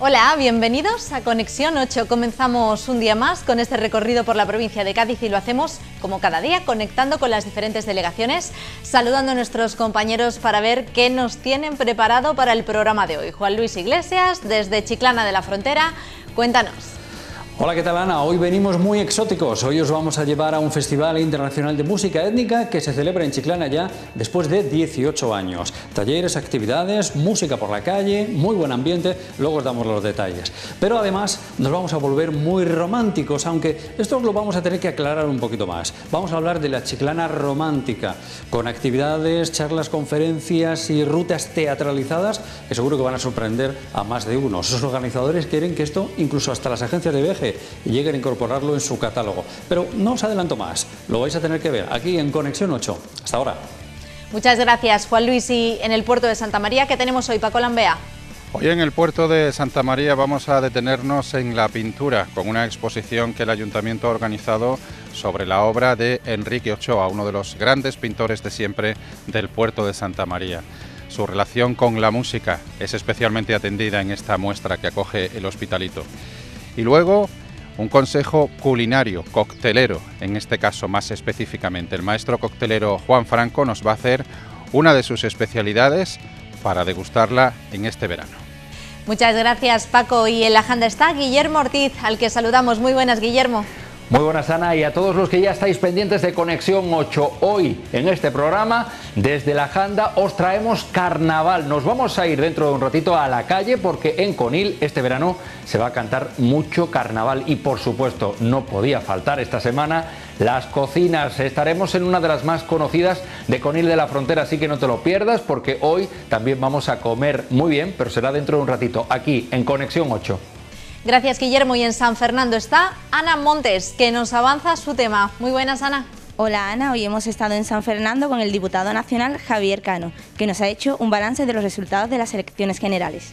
Hola, bienvenidos a Conexión 8. Comenzamos un día más con este recorrido por la provincia de Cádiz y lo hacemos como cada día, conectando con las diferentes delegaciones, saludando a nuestros compañeros para ver qué nos tienen preparado para el programa de hoy. Juan Luis Iglesias, desde Chiclana de la Frontera, cuéntanos. Hola, ¿qué tal, Ana? Hoy venimos muy exóticos. Hoy os vamos a llevar a un festival internacional de música étnica que se celebra en Chiclana ya después de 18 años. Talleres, actividades, música por la calle, muy buen ambiente, luego os damos los detalles. Pero además nos vamos a volver muy románticos, aunque esto os lo vamos a tener que aclarar un poquito más. Vamos a hablar de la Chiclana romántica, con actividades, charlas, conferencias y rutas teatralizadas que seguro que van a sorprender a más de uno. Esos organizadores quieren que esto, incluso hasta las agencias de viaje, y lleguen a incorporarlo en su catálogo. Pero no os adelanto más, lo vais a tener que ver aquí en Conexión 8. Hasta ahora. Muchas gracias, Juan Luis. Y en el puerto de Santa María, ¿qué tenemos hoy, Paco Lambea? Hoy en el puerto de Santa María vamos a detenernos en la pintura, con una exposición que el Ayuntamiento ha organizado sobre la obra de Enrique Ochoa, uno de los grandes pintores de siempre del puerto de Santa María. Su relación con la música es especialmente atendida en esta muestra que acoge el Hospitalito. Y luego un consejo culinario, coctelero, en este caso más específicamente. El maestro coctelero Juan Franco nos va a hacer una de sus especialidades para degustarla en este verano. Muchas gracias, Paco. Y en la agenda está Guillermo Ortiz, al que saludamos. Muy buenas, Guillermo. Muy buenas, Ana, y a todos los que ya estáis pendientes de Conexión 8. Hoy, en este programa, desde la Janda, os traemos carnaval. Nos vamos a ir dentro de un ratito a la calle porque en Conil este verano se va a cantar mucho carnaval y, por supuesto, no podía faltar esta semana las cocinas. Estaremos en una de las más conocidas de Conil de la Frontera, así que no te lo pierdas porque hoy también vamos a comer muy bien, pero será dentro de un ratito, aquí en Conexión 8. Gracias, Guillermo. Y en San Fernando está Ana Montes, que nos avanza su tema. Muy buenas, Ana. Hola, Ana. Hoy hemos estado en San Fernando con el diputado nacional Javier Cano, que nos ha hecho un balance de los resultados de las elecciones generales.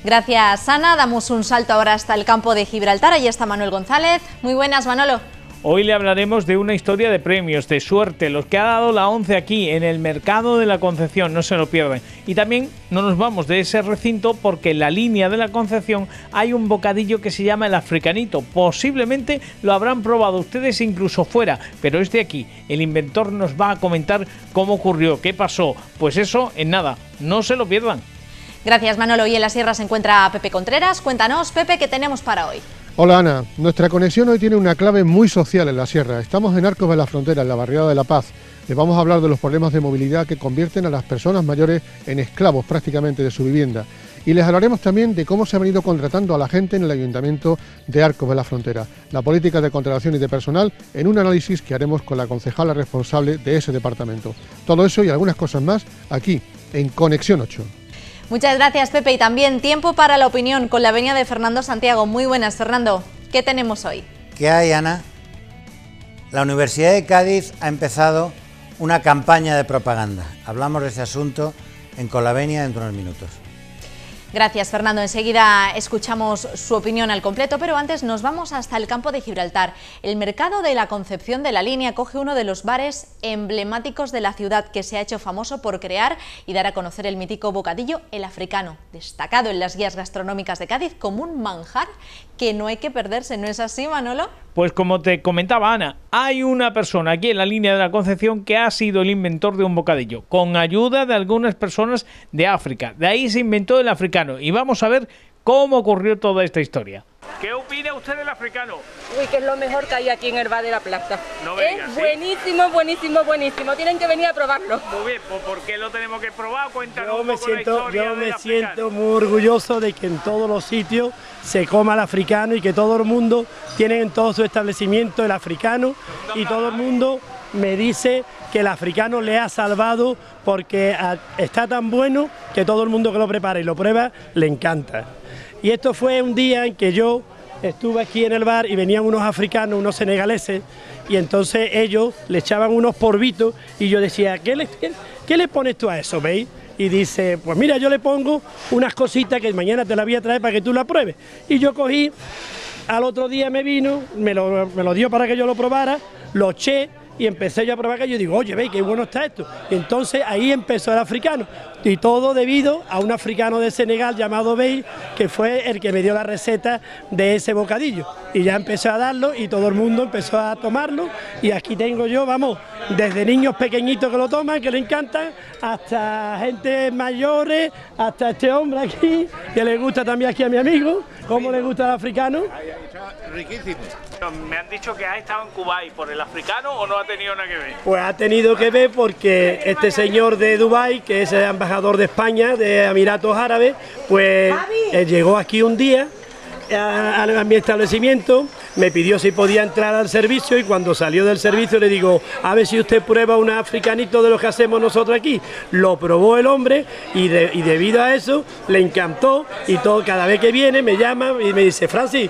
Gracias, Ana. Damos un salto ahora hasta el campo de Gibraltar. Allí está Manuel González. Muy buenas, Manolo. Hoy le hablaremos de una historia de premios, de suerte, los que ha dado la ONCE aquí, en el Mercado de la Concepción, no se lo pierdan. Y también no nos vamos de ese recinto porque en la línea de la Concepción hay un bocadillo que se llama el africanito. Posiblemente lo habrán probado ustedes incluso fuera, pero es de aquí. El inventor nos va a comentar cómo ocurrió, qué pasó. Pues eso, en nada, no se lo pierdan. Gracias, Manolo. Y en la sierra se encuentra Pepe Contreras. Cuéntanos, Pepe, ¿qué tenemos para hoy? Hola, Ana. Nuestra conexión hoy tiene una clave muy social en la sierra. Estamos en Arcos de la Frontera, en la barriada de La Paz. Les vamos a hablar de los problemas de movilidad que convierten a las personas mayores en esclavos prácticamente de su vivienda. Y les hablaremos también de cómo se ha venido contratando a la gente en el Ayuntamiento de Arcos de la Frontera. La política de contratación y de personal en un análisis que haremos con la concejala responsable de ese departamento. Todo eso y algunas cosas más aquí, en Conexión 8. Muchas gracias, Pepe. Y también tiempo para la opinión con la venia de Fernando Santiago. Muy buenas, Fernando. ¿Qué tenemos hoy? ¿Qué hay, Ana? La Universidad de Cádiz ha empezado una campaña de propaganda. Hablamos de ese asunto en Con la Venia dentro de unos minutos. Gracias, Fernando. Enseguida escuchamos su opinión al completo, pero antes nos vamos hasta el campo de Gibraltar. El Mercado de la Concepción de la Línea acoge uno de los bares emblemáticos de la ciudad que se ha hecho famoso por crear y dar a conocer el mítico bocadillo El Africano, destacado en las guías gastronómicas de Cádiz como un manjar que no hay que perderse. ¿No es así, Manolo? Pues como te comentaba, Ana, hay una persona aquí en la línea de la Concepción que ha sido el inventor de un bocadillo, con ayuda de algunas personas de África. De ahí se inventó el africano y vamos a ver cómo ocurrió toda esta historia. ¿Qué opina usted del africano? Uy, que es lo mejor que hay aquí en el bar de la plaza. No me digas, es ¿sí? buenísimo, buenísimo, buenísimo. Tienen que venir a probarlo. Muy bien, pues ¿por qué lo tenemos que probar? Cuéntanos Yo un poco la historia Yo me del siento africano. muy orgulloso de que en todos los sitios se coma el africano y que todo el mundo tiene en todo su establecimiento el africano y todo el mundo me dice que el africano le ha salvado porque está tan bueno que todo el mundo que lo prepara y lo prueba le encanta. Y esto fue un día en que yo estuve aquí en el bar y venían unos africanos, unos senegaleses, y entonces ellos le echaban unos porbitos y yo decía, ¿qué le pones tú a eso, veis? Y dice, pues mira, yo le pongo unas cositas que mañana te las voy a traer para que tú las pruebes. Y yo cogí, al otro día me vino, me lo dio para que yo lo probara, lo eché y empecé yo a probar que yo digo, oye, veis qué bueno está esto. Y entonces ahí empezó el africano, y todo debido a un africano de Senegal llamado Bey, que fue el que me dio la receta de ese bocadillo. Y ya empecé a darlo y todo el mundo empezó a tomarlo, y aquí tengo yo, vamos, desde niños pequeñitos que lo toman, que le encantan, hasta gente mayores, hasta este hombre aquí, que le gusta también aquí a mi amigo, cómo le gusta el africano. Riquísimo. Me han dicho que ha estado en Kuwait por el africano, ¿o no ha tenido nada que ver? Pues ha tenido que ver porque este señor de Dubái, que es el embajador de España, de Emiratos Árabes, pues llegó aquí un día a mi establecimiento, me pidió si podía entrar al servicio, y cuando salió del servicio le digo, a ver si usted prueba un africanito de los que hacemos nosotros aquí. Lo probó el hombre y debido a eso le encantó, y todo, cada vez que viene me llama y me dice, Francis,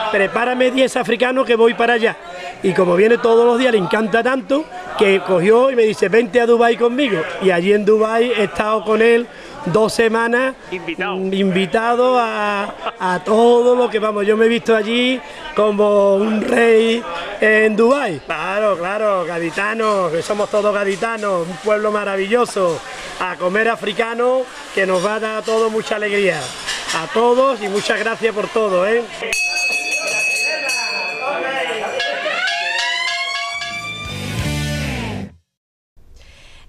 prepárame 10 africanos que voy para allá. Y como viene todos los días, le encanta tanto que cogió y me dice, vente a Dubái conmigo. Y allí en Dubái he estado con él 2 semanas invitado a todo lo que, vamos, yo me he visto allí como un rey en Dubái. Claro, claro, gaditanos, que somos todos gaditanos, un pueblo maravilloso, a comer africano, que nos va a dar a todos mucha alegría. A todos, y muchas gracias por todo, ¿eh?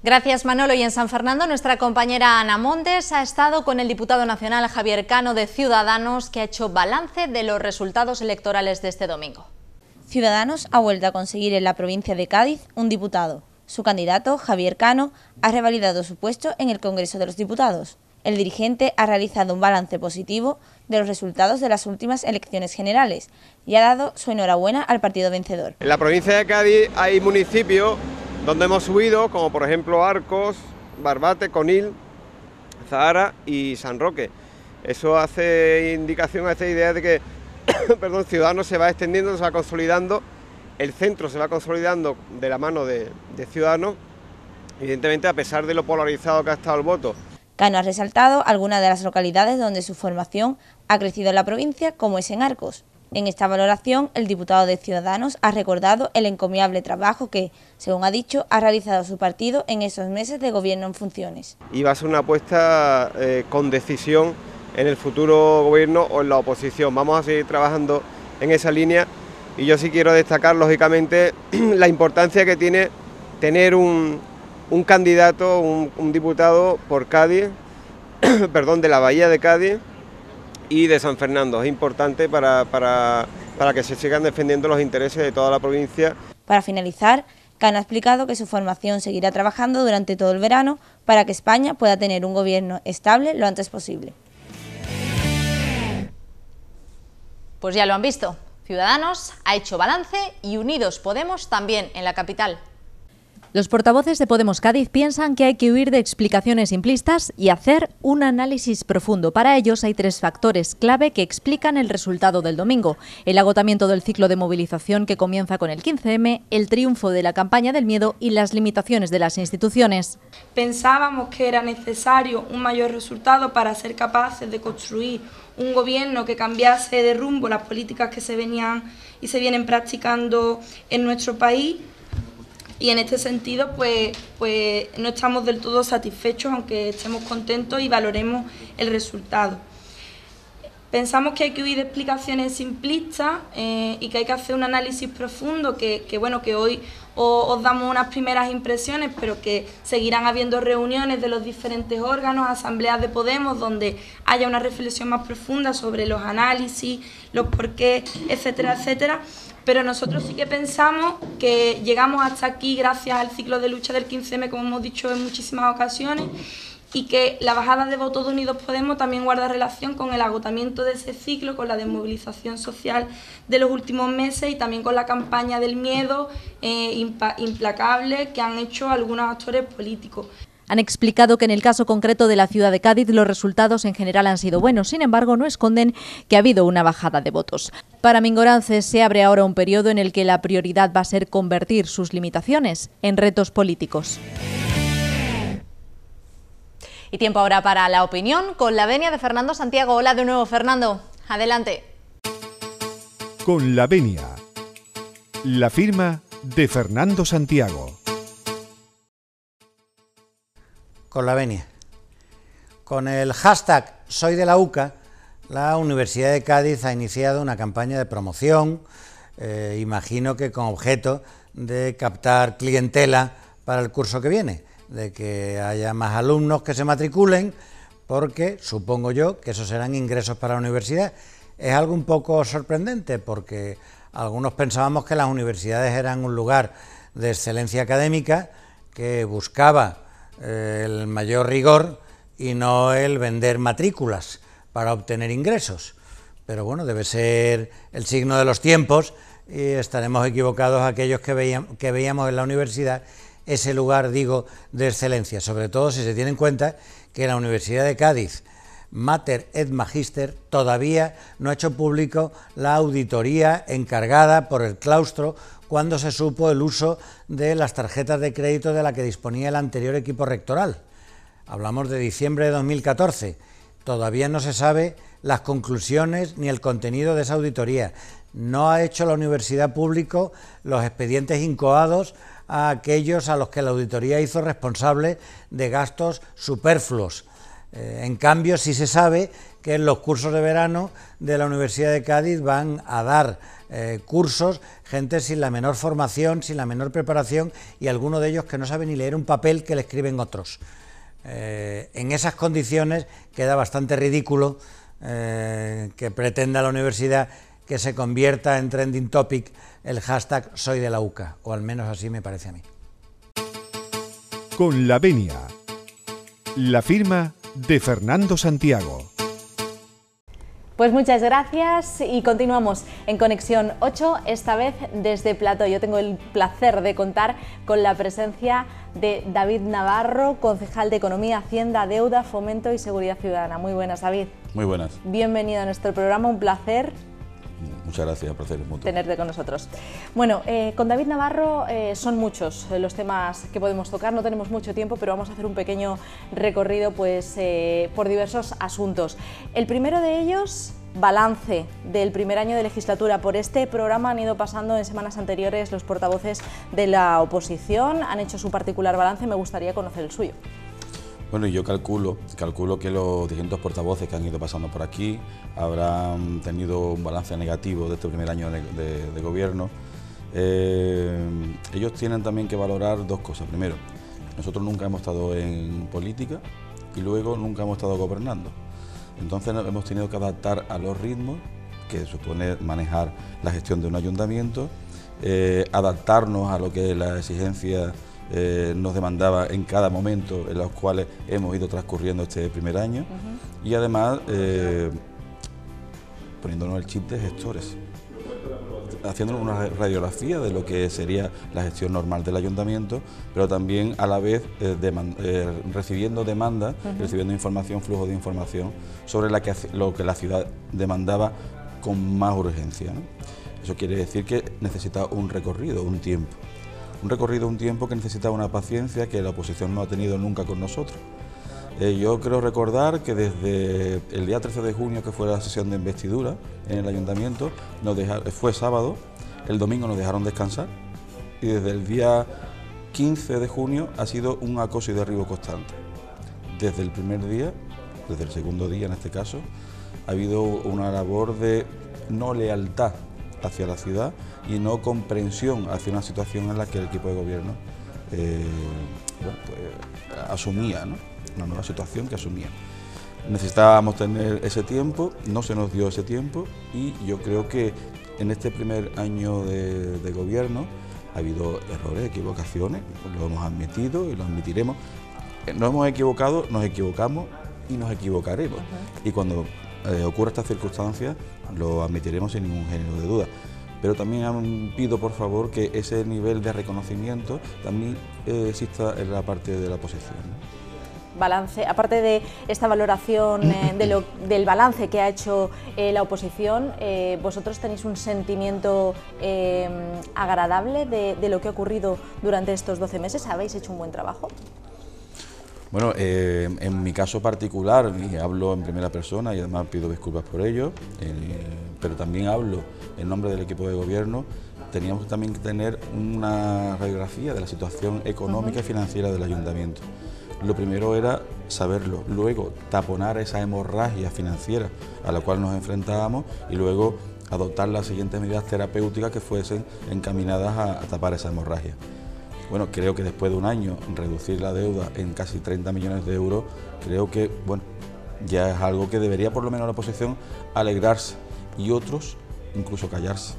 Gracias, Manolo. Y en San Fernando, nuestra compañera Ana Montes ha estado con el diputado nacional Javier Cano de Ciudadanos, que ha hecho balance de los resultados electorales de este domingo. Ciudadanos ha vuelto a conseguir en la provincia de Cádiz un diputado. Su candidato, Javier Cano, ha revalidado su puesto en el Congreso de los Diputados. El dirigente ha realizado un balance positivo de los resultados de las últimas elecciones generales y ha dado su enhorabuena al partido vencedor. En la provincia de Cádiz hay municipios donde hemos subido, como por ejemplo Arcos, Barbate, Conil, Zahara y San Roque. Eso hace indicación, hace idea de que perdón, Ciudadanos se va extendiendo, se va consolidando, el centro se va consolidando de la mano de Ciudadanos, evidentemente a pesar de lo polarizado que ha estado el voto. Cano ha resaltado algunas de las localidades donde su formación ha crecido en la provincia, como es en Arcos. En esta valoración, el diputado de Ciudadanos ha recordado el encomiable trabajo que, según ha dicho, ha realizado su partido en esos meses de gobierno en funciones. Y va a ser una apuesta con decisión en el futuro gobierno o en la oposición. Vamos a seguir trabajando en esa línea, y yo sí quiero destacar, lógicamente, la importancia que tiene tener un candidato, un diputado por Cádiz, perdón, de la Bahía de Cádiz y de San Fernando. Es importante para que se sigan defendiendo los intereses de toda la provincia. Para finalizar, Cano ha explicado que su formación seguirá trabajando durante todo el verano para que España pueda tener un gobierno estable lo antes posible. Pues ya lo han visto, Ciudadanos ha hecho balance y Unidos Podemos también en la capital. Los portavoces de Podemos Cádiz piensan que hay que huir de explicaciones simplistas y hacer un análisis profundo. Para ellos hay 3 factores clave que explican el resultado del domingo: el agotamiento del ciclo de movilización que comienza con el 15M, el triunfo de la campaña del miedo y las limitaciones de las instituciones. Pensábamos que era necesario un mayor resultado para ser capaces de construir un gobierno que cambiase de rumbo las políticas que se venían y se vienen practicando en nuestro país. Y en este sentido, pues no estamos del todo satisfechos, aunque estemos contentos y valoremos el resultado. Pensamos que hay que huir de explicaciones simplistas y que hay que hacer un análisis profundo, que hoy os damos unas primeras impresiones, pero que seguirán habiendo reuniones de los diferentes órganos, asambleas de Podemos, donde haya una reflexión más profunda sobre los análisis, los porqués, etcétera, etcétera. Pero nosotros sí que pensamos que llegamos hasta aquí gracias al ciclo de lucha del 15M, como hemos dicho en muchísimas ocasiones, y que la bajada de votos de Unidos Podemos también guarda relación con el agotamiento de ese ciclo, con la desmovilización social de los últimos meses y también con la campaña del miedo implacable que han hecho algunos actores políticos. Han explicado que en el caso concreto de la ciudad de Cádiz los resultados en general han sido buenos, sin embargo no esconden que ha habido una bajada de votos. Para Mingorance se abre ahora un periodo en el que la prioridad va a ser convertir sus limitaciones en retos políticos. Y tiempo ahora para la opinión con la venia de Fernando Santiago. Hola de nuevo, Fernando. Adelante. Con la venia. La firma de Fernando Santiago. Con la venia. Con el hashtag Soy de la UCA, la Universidad de Cádiz ha iniciado una campaña de promoción, imagino que con objeto de captar clientela para el curso que viene, de que haya más alumnos que se matriculen, porque supongo yo que esos serán ingresos para la universidad. Es algo un poco sorprendente, porque algunos pensábamos que las universidades eran un lugar de excelencia académica que buscaba el mayor rigor y no el vender matrículas para obtener ingresos. Pero bueno, debe ser el signo de los tiempos y estaremos equivocados aquellos que veíamos en la universidad ese lugar, digo, de excelencia, sobre todo si se tiene en cuenta que la Universidad de Cádiz, Mater et Magister, todavía no ha hecho público la auditoría encargada por el claustro cuando se supo el uso de las tarjetas de crédito de la que disponía el anterior equipo rectoral. Hablamos de diciembre de 2014. Todavía no se sabe las conclusiones ni el contenido de esa auditoría. No ha hecho la universidad público los expedientes incoados a aquellos a los que la auditoría hizo responsables de gastos superfluos. En cambio, sí se sabe que en los cursos de verano de la Universidad de Cádiz van a dar cursos gente sin la menor formación, sin la menor preparación y algunos de ellos que no saben ni leer un papel que le escriben otros. En esas condiciones queda bastante ridículo que pretenda la universidad que se convierta en trending topic el hashtag Soy de la UCA, o al menos así me parece a mí. Con la venia, la firma de Fernando Santiago. Pues muchas gracias y continuamos en Conexión 8, esta vez desde Plató. Yo tengo el placer de contar con la presencia de David Navarro, concejal de Economía, Hacienda, Deuda, Fomento y Seguridad Ciudadana. Muy buenas, David. Muy buenas. Bienvenido a nuestro programa, un placer. Muchas gracias, placer es mutuo. Tenerte con nosotros. Bueno, con David Navarro son muchos los temas que podemos tocar, no tenemos mucho tiempo, pero vamos a hacer un pequeño recorrido pues, por diversos asuntos. El primero de ellos, balance del primer año de legislatura. Por este programa han ido pasando en semanas anteriores los portavoces de la oposición, han hecho su particular balance, me gustaría conocer el suyo. Bueno, yo calculo que los distintos portavoces que han ido pasando por aquí habrán tenido un balance negativo de este primer año de gobierno. Ellos tienen también que valorar dos cosas. Primero, nosotros nunca hemos estado en política y luego nunca hemos estado gobernando. Entonces hemos tenido que adaptar a los ritmos que supone manejar la gestión de un ayuntamiento, adaptarnos a lo que la exigencia nos demandaba en cada momento en los cuales hemos ido transcurriendo este primer año y además poniéndonos el chip de gestores, haciendo una radiografía de lo que sería la gestión normal del ayuntamiento, pero también a la vez recibiendo demandas, recibiendo información, flujo de información sobre lo que la ciudad demandaba con más urgencia, ¿no? Eso quiere decir que necesita un recorrido, un tiempo. Un recorrido, un tiempo que necesita una paciencia que la oposición no ha tenido nunca con nosotros. Yo creo recordar que desde el día 13 de junio, que fue la sesión de investidura en el ayuntamiento, fue sábado, el domingo nos dejaron descansar y desde el día 15 de junio ha sido un acoso y derribo constante. Desde el primer día, desde el segundo día en este caso, ha habido una labor de no lealtad hacia la ciudad y no comprensión hacia una situación en la que el equipo de gobierno asumía, ¿no? Una nueva situación que asumía. Necesitábamos tener ese tiempo, no se nos dio ese tiempo y yo creo que en este primer año de gobierno ha habido errores, equivocaciones, lo hemos admitido y lo admitiremos. Nos hemos equivocado, nos equivocamos y nos equivocaremos. Y cuando ocurra estas circunstancias lo admitiremos sin ningún género de duda. Pero también pido por favor que ese nivel de reconocimiento también exista en la parte de la oposición, ¿no? Balance, aparte de esta valoración del balance que ha hecho la oposición, ¿vosotros tenéis un sentimiento agradable de lo que ha ocurrido durante estos 12 meses? ¿Habéis hecho un buen trabajo? Bueno, en mi caso particular, y hablo en primera persona y además pido disculpas por ello, pero también hablo en nombre del equipo de gobierno, teníamos también que tener una radiografía de la situación económica y financiera del ayuntamiento. Lo primero era saberlo, luego taponar esa hemorragia financiera a la cual nos enfrentábamos y luego adoptar las siguientes medidas terapéuticas que fuesen encaminadas a tapar esa hemorragia. Bueno, creo que después de un año reducir la deuda en casi 30 millones de euros, creo que bueno, ya es algo que debería por lo menos la oposición alegrarse y otros incluso callarse.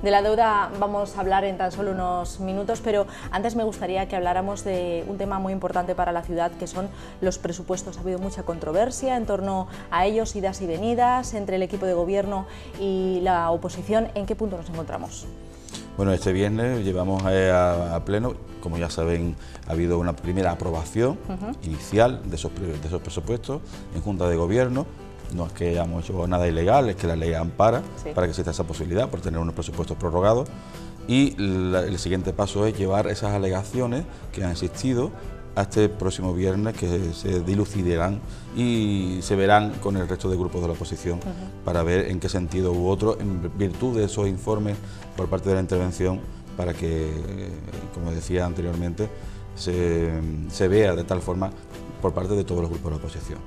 De la deuda vamos a hablar en tan solo unos minutos, pero antes me gustaría que habláramos de un tema muy importante para la ciudad, que son los presupuestos. Ha habido mucha controversia en torno a ellos, idas y venidas entre el equipo de gobierno y la oposición. ¿En qué punto nos encontramos? Bueno, este viernes llevamos a pleno, como ya saben, ha habido una primera aprobación inicial de esos presupuestos en Junta de Gobierno. No es que hayamos hecho nada ilegal, es que la ley ampara para que exista esa posibilidad por tener unos presupuestos prorrogados. Y el siguiente paso es llevar esas alegaciones que han existido a este próximo viernes, que se dilucidarán y se verán con el resto de grupos de la oposición para ver en qué sentido u otro, en virtud de esos informes por parte de la intervención, para que, como decía anteriormente, se vea de tal forma por parte de todos los grupos de la oposición.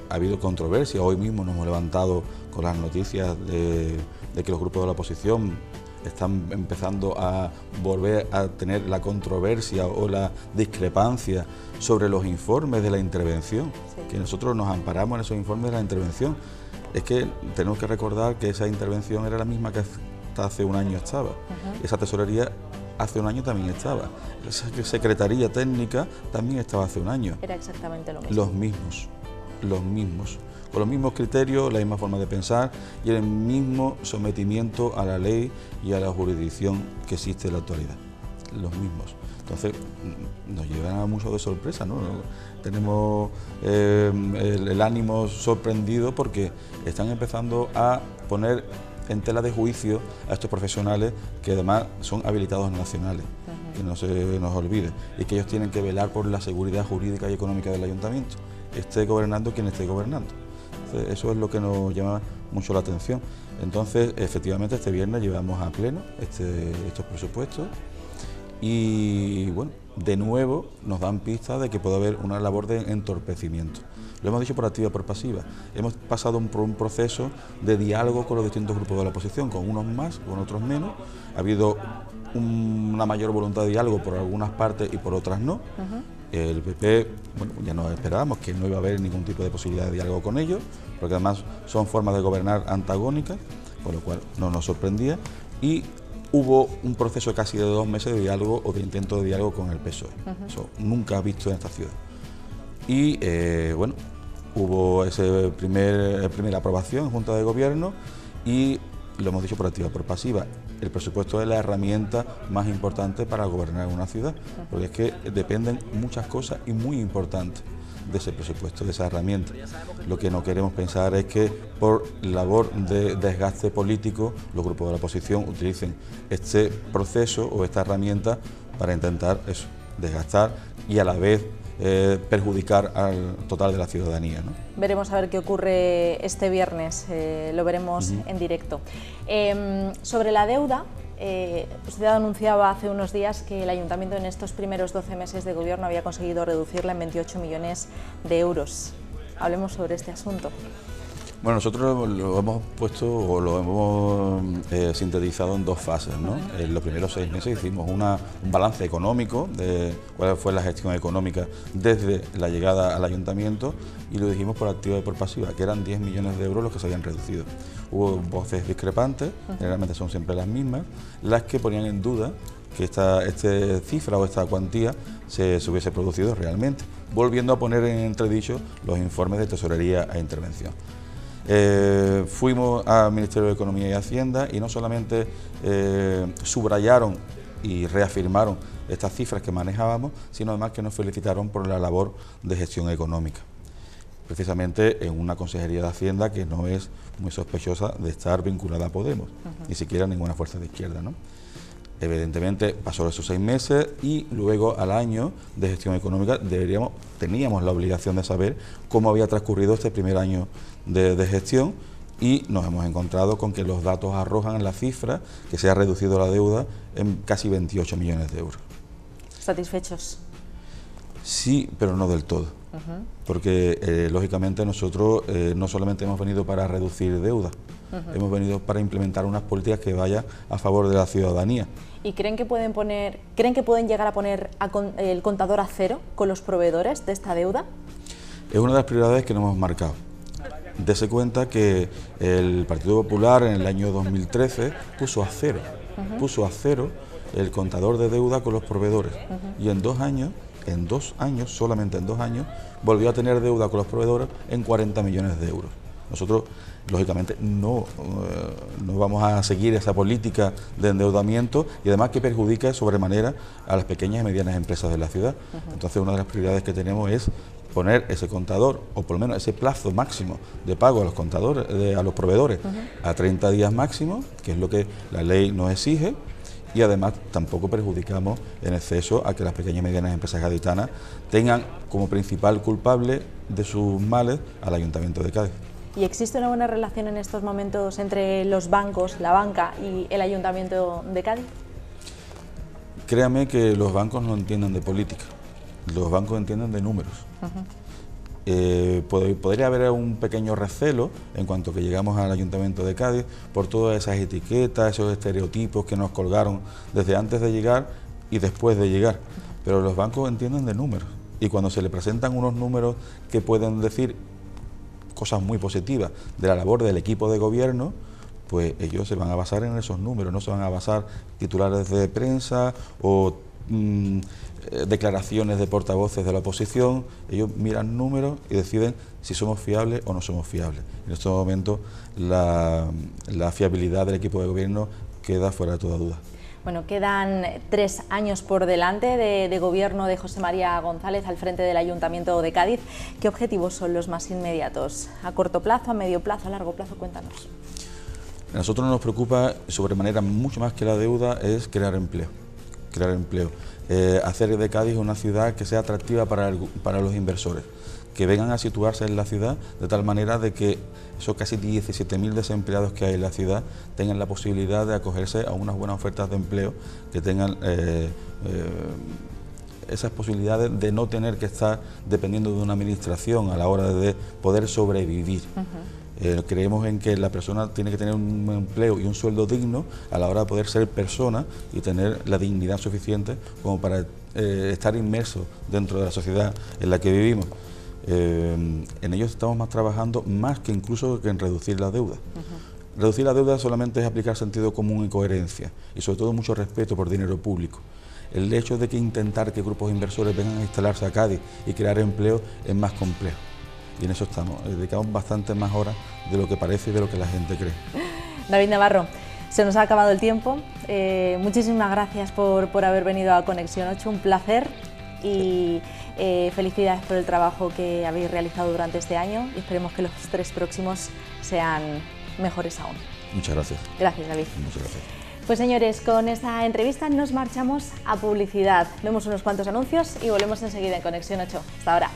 Ha habido controversia, hoy mismo nos hemos levantado con las noticias de que los grupos de la oposición están empezando a volver a tener la controversia o la discrepancia sobre los informes de la intervención, que nosotros nos amparamos en esos informes de la intervención. Es que tenemos que recordar que esa intervención era la misma que hasta hace un año estaba, esa tesorería hace un año también estaba, esa secretaría técnica también estaba hace un año. Era exactamente lo mismo. Los mismos, con los mismos criterios, la misma forma de pensar y el mismo sometimiento a la ley y a la jurisdicción que existe en la actualidad, los mismos. Entonces nos lleva mucho de sorpresa, ¿no? Tenemos el ánimo sorprendido porque están empezando a poner en tela de juicio a estos profesionales que además son habilitados nacionales, que no se nos olvide, y que ellos tienen que velar por la seguridad jurídica y económica del ayuntamiento, esté gobernando quien esté gobernando. Entonces, eso es lo que nos llama mucho la atención. Entonces, efectivamente, este viernes llevamos a pleno estos presupuestos y, bueno, de nuevo nos dan pistas de que puede haber una labor de entorpecimiento. Lo hemos dicho por activa y por pasiva. Hemos pasado por un proceso de diálogo con los distintos grupos de la oposición, con unos más, con otros menos. Ha habido una mayor voluntad de diálogo por algunas partes y por otras no. El PP, bueno, ya nos esperábamos que no iba a haber ningún tipo de posibilidad de diálogo con ellos, porque además son formas de gobernar antagónicas, por lo cual no nos sorprendía. Y hubo un proceso casi de 2 meses de diálogo o de intento de diálogo con el PSOE. Eso nunca visto en esta ciudad. Y bueno, hubo esa primera aprobación en Junta de Gobierno y lo hemos dicho por activa y por pasiva. El presupuesto es la herramienta más importante para gobernar una ciudad, porque es que dependen muchas cosas y muy importantes de ese presupuesto, de esa herramienta. Lo que no queremos pensar es que por labor de desgaste político los grupos de la oposición utilicen este proceso o esta herramienta para intentar eso, desgastar y a la vez perjudicar al total de la ciudadanía, ¿no? Veremos a ver qué ocurre este viernes, lo veremos en directo. Sobre la deuda, usted anunciaba hace unos días que el Ayuntamiento en estos primeros 12 meses de gobierno había conseguido reducirla en 28 millones de euros. Hablemos sobre este asunto. Bueno, nosotros lo hemos puesto o lo hemos sintetizado en 2 fases, ¿no? En los primeros 6 meses hicimos un balance económico de cuál fue la gestión económica desde la llegada al ayuntamiento y lo dijimos por activa y por pasiva, que eran 10 millones de euros los que se habían reducido. Hubo voces discrepantes, generalmente son siempre las mismas, las que ponían en duda que esta cifra o esta cuantía se hubiese producido realmente, volviendo a poner en entredicho los informes de tesorería e intervención. Fuimos al Ministerio de Economía y Hacienda y no solamente subrayaron y reafirmaron estas cifras que manejábamos, sino además que nos felicitaron por la labor de gestión económica, precisamente en una consejería de Hacienda que no es muy sospechosa de estar vinculada a Podemos, ni siquiera ninguna fuerza de izquierda, ¿no? Evidentemente pasó esos 6 meses y luego al año de gestión económica teníamos la obligación de saber cómo había transcurrido este primer año de gestión y nos hemos encontrado con que los datos arrojan la cifra que se ha reducido la deuda en casi 28 millones de euros. ¿Satisfechos? Sí, pero no del todo, porque lógicamente nosotros no solamente hemos venido para reducir deuda, hemos venido para implementar unas políticas que vayan a favor de la ciudadanía. ¿Y creen que pueden llegar a poner el contador a cero con los proveedores de esta deuda? Es una de las prioridades que nos hemos marcado. Dese cuenta que el Partido Popular en el año 2013 puso a cero el contador de deuda con los proveedores, y en 2 años, solamente en 2 años, volvió a tener deuda con los proveedores en 40 millones de euros. Nosotros, lógicamente, no vamos a seguir esa política de endeudamiento, y además que perjudica sobremanera a las pequeñas y medianas empresas de la ciudad. Entonces, una de las prioridades que tenemos es poner ese contador, o por lo menos ese plazo máximo de pago a los contadores, a los proveedores, a 30 días máximo, que es lo que la ley nos exige, y además tampoco perjudicamos en exceso a que las pequeñas y medianas empresas gaditanas tengan como principal culpable de sus males al Ayuntamiento de Cádiz. ¿Y existe una buena relación en estos momentos entre los bancos, la banca y el Ayuntamiento de Cádiz? Créame que los bancos no entienden de política, los bancos entienden de números. Podría haber un pequeño recelo en cuanto que llegamos al Ayuntamiento de Cádiz por todas esas etiquetas, esos estereotipos que nos colgaron desde antes de llegar y después de llegar, pero los bancos entienden de números, y cuando se le presentan unos números que pueden decir cosas muy positivas de la labor del equipo de gobierno, pues ellos se van a basar en esos números, no se van a basar titulares de prensa o declaraciones de portavoces de la oposición. Ellos miran números y deciden si somos fiables o no somos fiables. En estos momentos la fiabilidad del equipo de gobierno queda fuera de toda duda. Bueno, quedan 3 años por delante de gobierno de José María González al frente del Ayuntamiento de Cádiz. ¿Qué objetivos son los más inmediatos? ¿A corto plazo, a medio plazo, a largo plazo? Cuéntanos. A nosotros nos preocupa sobremanera, mucho más que la deuda, es crear empleo. Hacer de Cádiz una ciudad que sea atractiva para los inversores, que vengan a situarse en la ciudad de tal manera de que esos casi 17.000 desempleados que hay en la ciudad tengan la posibilidad de acogerse a unas buenas ofertas de empleo, que tengan esas posibilidades de no tener que estar dependiendo de una administración a la hora de poder sobrevivir. Creemos en que la persona tiene que tener un empleo y un sueldo digno a la hora de poder ser persona y tener la dignidad suficiente como para estar inmerso dentro de la sociedad en la que vivimos. En ello estamos más trabajando más que incluso que en reducir la deuda. Reducir la deuda solamente es aplicar sentido común y coherencia, y sobre todo mucho respeto por dinero público. El hecho de que intentar que grupos inversores vengan a instalarse a Cádiz y crear empleo es más complejo. Y en eso estamos, dedicamos bastante más horas de lo que parece y de lo que la gente cree. David Navarro, se nos ha acabado el tiempo. Muchísimas gracias por haber venido a Conexión 8, un placer, y felicidades por el trabajo que habéis realizado durante este año, y esperemos que los 3 próximos sean mejores aún. Muchas gracias. Gracias, David. Muchas gracias. Pues señores, con esta entrevista nos marchamos a publicidad. Vemos unos cuantos anuncios y volvemos enseguida en Conexión 8. Hasta ahora.